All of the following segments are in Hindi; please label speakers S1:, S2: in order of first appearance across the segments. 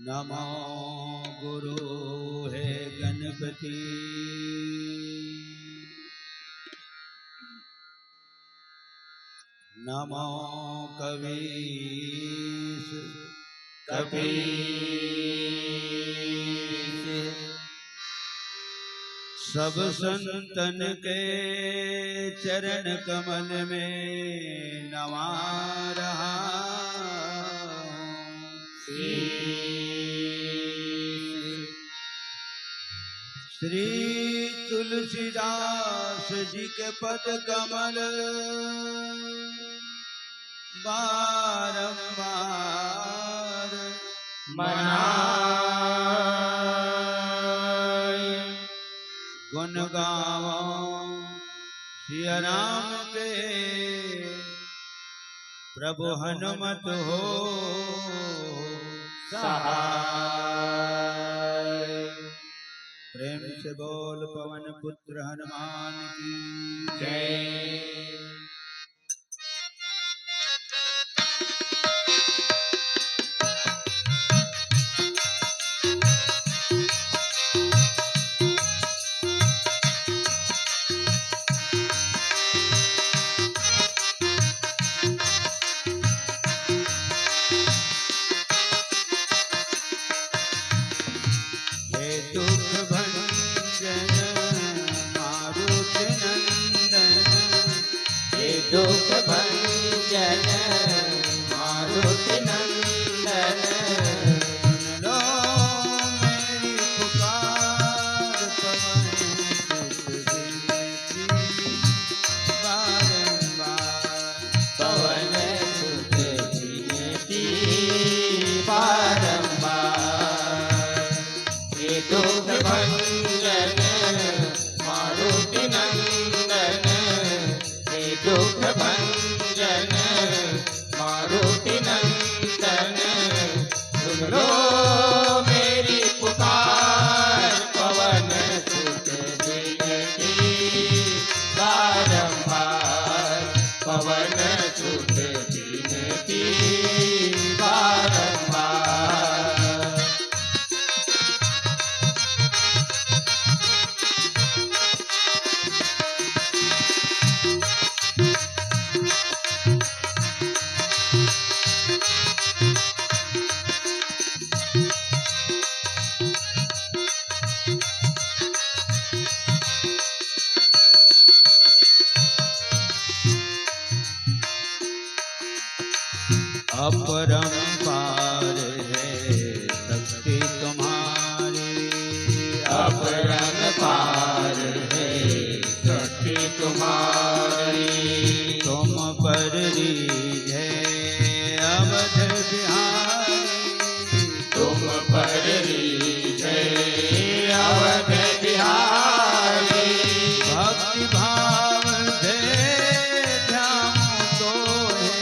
S1: नमो गुरु है गणपति। नमो कबीर कबीर सब संतन के चरण कमल में नमा रहा। श्री तुलसीदास जी के पद कमल बारंबार मनाए। गुण गावो सिया राम के प्रभु हनुमत हो सहाय। प्रेम से बोल पवन पुत्र हनुमान की जय।
S2: दुख भंजन मारुति नंदन,
S1: सुन लो मेरी पुकार पवन सुत विनती बारंबार।
S2: पवन सुत विनती बारंबार। हे दुख भंजन मारुति नंदन, दुख भंजन मारुति नंदन, सुन लो मेरी पुकार पवन सुत विनती बारंबार। पवन सुत विनती बारंबार।
S1: अपरंपार है शक्ति तुम्हारी,
S2: अपरंपार है शक्ति तुम्हारी।
S1: तुम पर रीझे अवध बिहारी,
S2: तुम पर रीझे अवध बिहारी।
S1: भक्ति भाव से ध्यान तो है,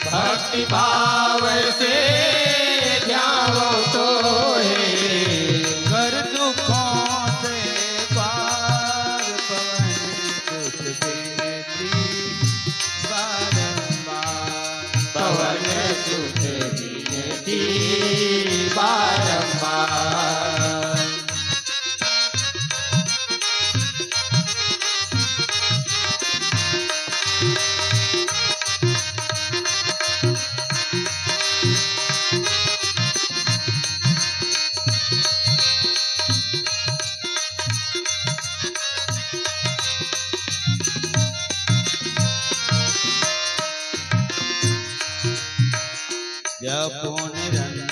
S2: भक्ति भाव से ध्याओ तो है,
S1: कर दुखों से पार पवन सुत विनती बारंबार।
S2: पवन सुत विनती बारंबार।
S1: जपो निरंतर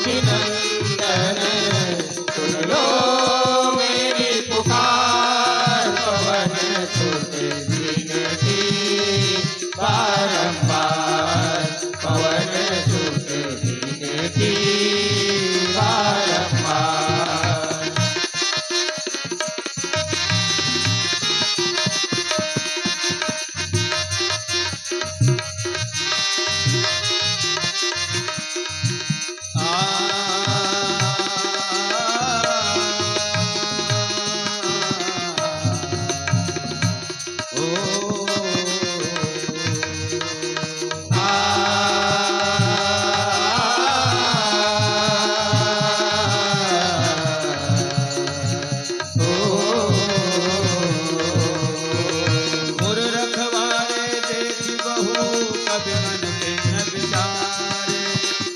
S2: देवकी नंदन सुन लो मेरी पुकार पवन सुत विनती बारंबार पवन सुत विनती बारंबार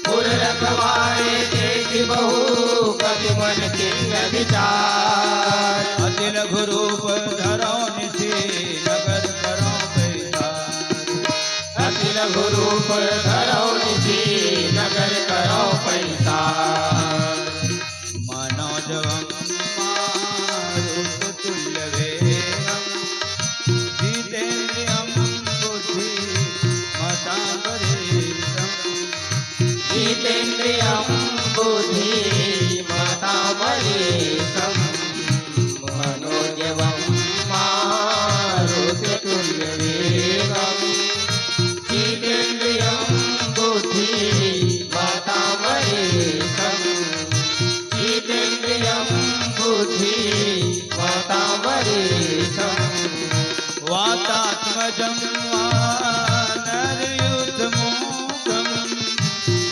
S2: रखवारे देखी बहु कवि मन किंग विचार
S1: अति लघु रूप धरो निधि नगर करो पैसार
S2: अति लघु रूप धरो निधि नगर करो पैसा
S1: मनोजवम मारुत तुल्य वेगम जितेन्द्रियम बुद्धि मतांबरीशम
S2: जितेन्द्रियं बुद्धि मतामरीशं मनोजवं मारुततुल्यवेगं जितेन्द्रियं बुद्धि मतामरीशं जितेन्द्रियं बुद्धि मतामरीशं
S1: वातात्मजं वानरयुतमूकम्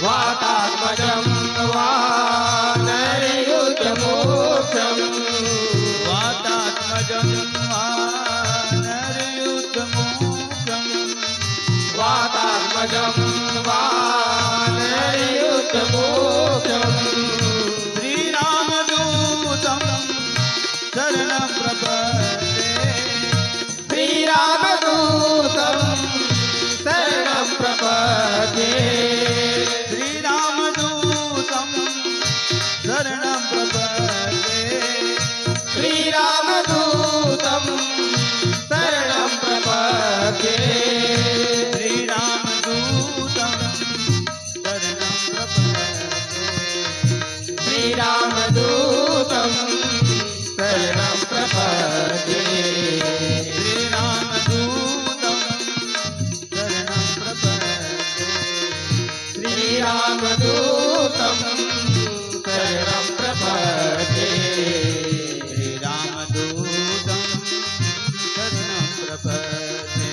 S2: वातात्मजं वानरयुतमोक्षम्
S1: वातात्मजं वानरयुतमूकम्
S2: वातात्मजं वानरयुतमोक्षम्
S1: श्रीरामदूतं शरणं प्रपद्ये
S2: श्रीरामदूतं शरणं प्रपद्ये
S1: श्रीरामदूतं शरणं प्रपद्ये
S2: श्रीरामदूतं शरणं प्रपद्ये
S1: श्रीरामदूतं शरणं प्रपद्ये
S2: श्रीरामदूतं शरणं प्रपद्ये
S1: श्रीरामदूतं शरणं प्रपद्ये
S2: श्रीरामदूतं शरणं प्रपद्ये
S1: श्रीरामदूतं शरणं प्रपद्ये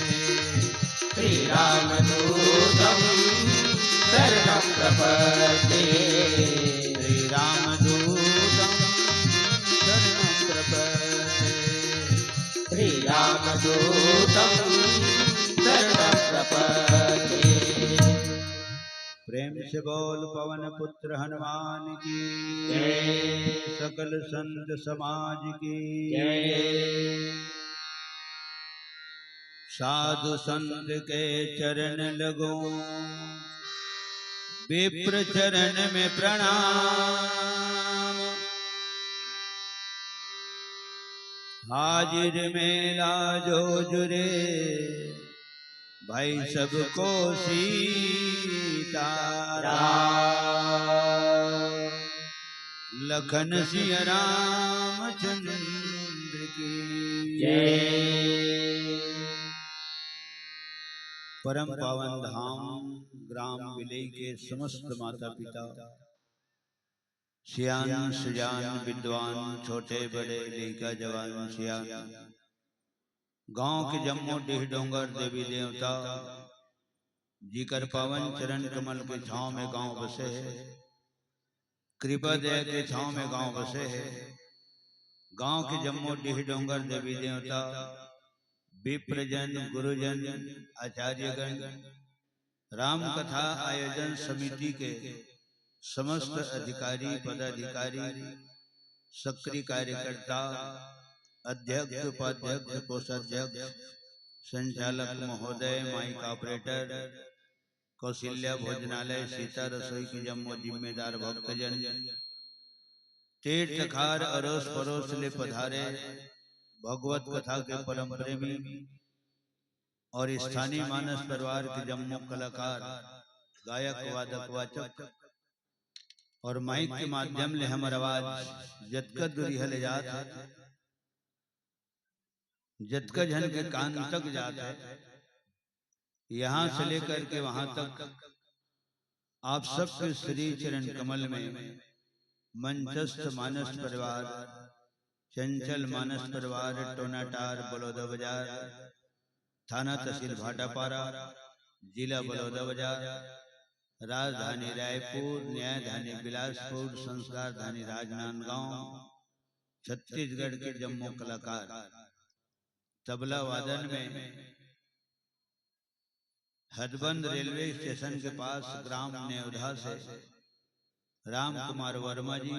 S2: श्रीरामदूतं शरणं प्रपद्ये
S1: श्रीरामदूतं शरणं प्रपद्ये
S2: श्रीरामदूतं शरणं प्रपद्ये
S1: प्रेम से बोल पवन पुत्र हनुमान की
S2: जय
S1: सकल संत समाज की
S2: जय
S1: साधु संत के चरण लगो विप्र चरण में प्रणाम हाजिर मेला जो जुरे भाई सबको सीताराम लखन सिंह रामचंद्र की
S2: जय
S1: परम पावन धाम ग्राम विलय के समस्त माता पिता सियान सुजान विद्वान छोटे बड़े लेखा जवान सियान गांव के जम्मू डीह डोंगर देवी देवता जीकर पावन चरण कमल के छांव में गांव बसे है कृपा दया के छांव में गांव बसे है गांव के जम्मू डीह डोंगर देवी देवता विप्रजन गुरुजन आचार्यगण राम कथा आयोजन समिति के समस्त अधिकारी पदाधिकारी सक्रिय कार्यकर्ता अध्यक्ष उपाध्यक्ष कोषाध्यक्ष संचालक महोदय माइक ऑपरेटर कौशल्या भोजनालय सीता रसोई की जम्मो जिम्मेदार भक्तजन तीर्थ खार अरोस परोस ले पधारे भगवत कथा के परम प्रेमी और स्थानीय मानस परिवार के जम्मो कलाकार गायक वादक वाचक और माइक के माध्यम ले हमर आवाज जतका दूरी हले जात है जतका जन के कान तक जात है यहाँ से लेकर के वहां तक आप सबके श्री चरण कमल में मंचस्थ मानस परिवार चंचल मानस परिवार टोनाटार बलौदा बाजार थाना तहसील भाटापारा जिला बलौदा बाजार राजधानी रायपुर न्यायधानी बिलासपुर संस्कार धानी राजनांदगांव छत्तीसगढ़ के जम्मू कलाकार तबला वादन में हदबंद रेलवे स्टेशन के पास ग्राम नेवधा से राम कुमार वर्मा जी,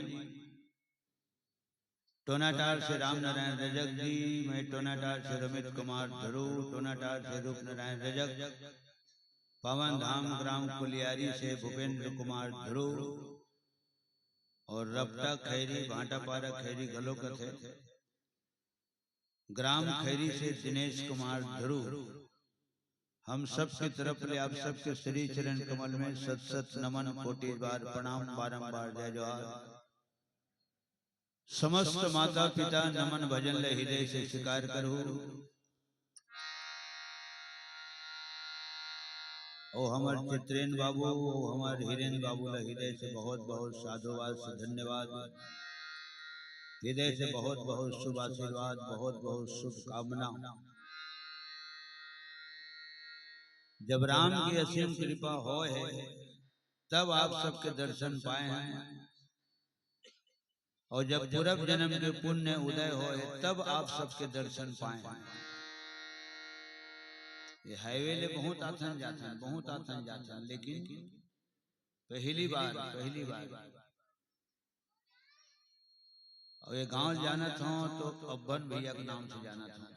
S1: टोनाटार से राम नारायण रजक जी, मैं टोनाटार से रमित कुमार ध्रुव, टोनाटार से रूप नारायण रजक, पवन धाम ग्राम कुलियारी से भूपेंद्र कुमार ध्रुव और रपटा खैरी भाटापारा खैरी घलोकत है, ग्राम खैरी से दिनेश कुमार ध्रुव। हम सब की तरफ ले आप सबके श्री चरण कमल में सत सत नमन कोटि बार प्रणाम बारंबार जय जोहार। समस्त माता पिता नमन भजन ले हृदय से स्वीकार करो। ओ हमार चित्रेन बाबू, ओ हमार हिरेन बाबू ले हृदय से बहुत बहुत साधुवाद से धन्यवाद, हृदय से बहुत बहुत शुभ आशीर्वाद, बहुत बहुत शुभ कामना। जब राम की असीम कृपा हो है तब आप सबके दर्शन पाए हैं, और जब पूर्व जन्म के पुण्य उदय हो है तब आप सबके दर्शन पाए हैं। ये हाईवे ले बहुत आथन जाथन, बहुत आथन जाथन, लेकिन पहली बार और ये गांव जाना था तो अब्बन भैया के नाम से जाना था।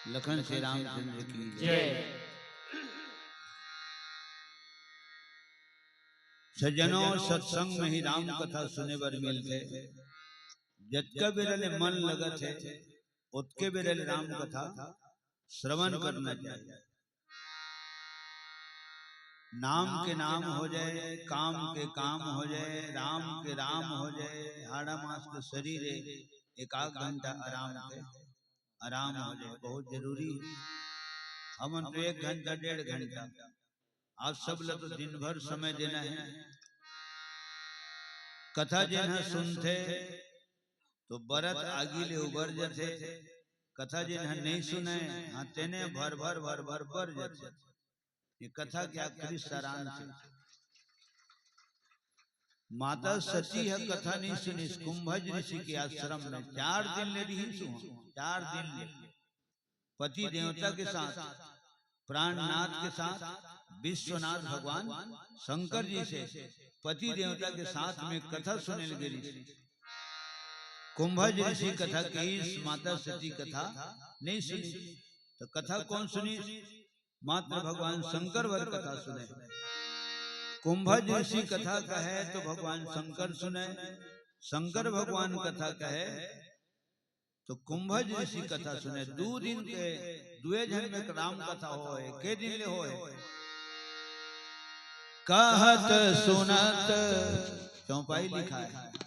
S1: लखन श्री रामचंद्र की जय। सज्जनों, सत्संग में ही राम कथा सुने बर मिलते, जतका बिरले मन लगत है उतके बिरले राम कथा श्रवण करना चाहिए। नाम के नाम हो जाए, काम के काम हो जाए, राम के राम हो जाए, हाड़ा मास के शरीर एक आध घंटा आराम हो जाए, बहुत जरूरी है। हम तो 1 घंटा 1.5 घंटा, आप सब लोग तो दिन भर समय देना है। कथा जिन्हें सुनते तो बरत आगी ले उबर जाते, कथा जिन्हें नहीं सुने हाँ तेने भर बर जाते। ये कथा क्या आखिरी सारांश है। माता सती है कथा नहीं सुनी, कुंभज ऋषि के आश्रम में 4 दिन ले रही सुन, 4 दिन ले पति देवता के साथ, प्राणनाथ के साथ, विश्वनाथ भगवान शंकर जी से पति देवता के साथ में कथा सुने लगी। कुंभज ऋषि कथा की, माता सती कथा नहीं सुनी, तो कथा कौन सुनी? मात्र भगवान शंकर वर कथा सुने। कुंभज ऋषि कथा कहे तो भगवान शंकर सुने, शंकर भगवान कथा कहे तो कुंभज ऋषि कथा सुने। 2 दिन के 2 जन में राम कथा हो, के दिन ले हो, कहत सुनत चौपाई लिखा है।